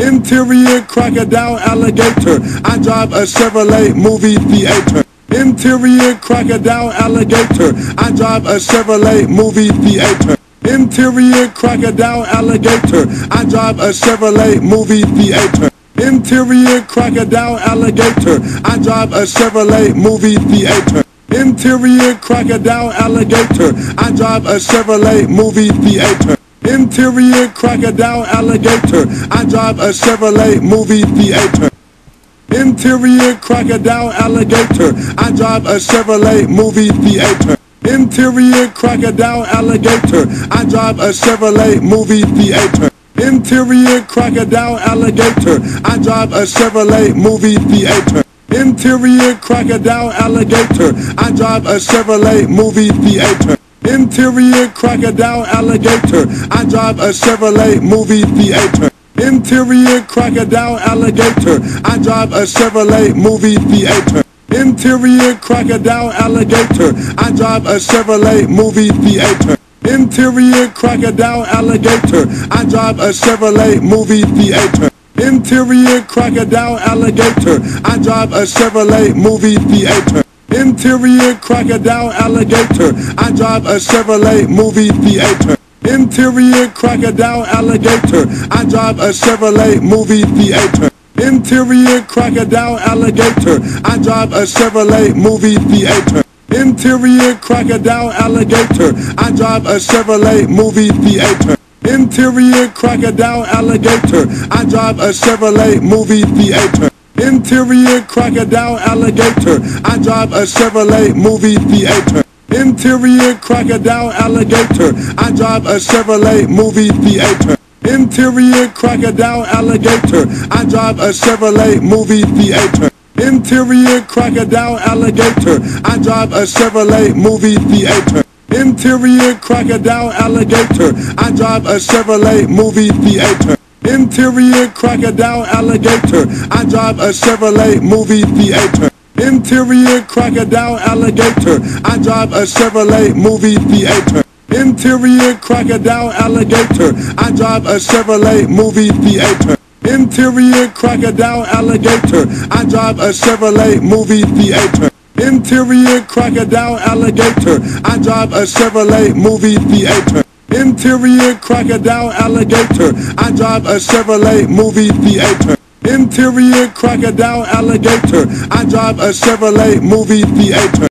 Interior crocodile alligator. I drive a Chevrolet movie theater. Interior crocodile alligator. I drive a Chevrolet movie theater. Interior crocodile alligator. I drive a Chevrolet movie theater. Interior crocodile alligator. I drive a Chevrolet movie theater. Interior crocodile alligator. I drive a Chevrolet movie theater. Interior crocodile alligator. I drive a Chevrolet movie theater. Interior crocodile alligator. I drive a Chevrolet movie theater. Interior crocodile alligator. I drive a Chevrolet movie theater. Interior crocodile alligator. I drive a Chevrolet movie theater. Interior crocodile alligator. I drive a Chevrolet movie theater. Interior crocodile alligator. I drive a Chevrolet movie theater. Interior crocodile alligator. I drive a Chevrolet movie theater. Interior crocodile alligator. I drive a Chevrolet movie theater. Interior crocodile alligator. I drive a Chevrolet movie theater. Interior crocodile alligator. I drive a Chevrolet movie theater. Interior crocodile alligator. I drive a Chevrolet movie theater. Interior crocodile alligator. I drive a Chevrolet movie theater. Interior crocodile alligator. I drive a Chevrolet movie theater. Interior crocodile alligator. I drive a Chevrolet movie theater. Interior crocodile alligator. I drive a Chevrolet movie theater. Interior crocodile alligator. I drive a Chevrolet movie theater. Interior crocodile alligator. I drive a Chevrolet movie theater. Interior crocodile alligator. I drive a Chevrolet movie theater. Interior crocodile alligator. I drive a Chevrolet movie theater. Interior crocodile alligator. I drive a Chevrolet movie theater. Interior crocodile alligator. I drive a Chevrolet movie theater. Interior crocodile alligator. I drive a Chevrolet movie theater. Interior crocodile alligator. I drive a Chevrolet movie theater. Interior crocodile alligator. I drive a Chevrolet movie theater. Interior crocodile alligator. I drive a Chevrolet movie theater. Interior crocodile alligator. I drive a Chevrolet movie theater. Interior crocodile alligator. I drive a Chevrolet movie theater.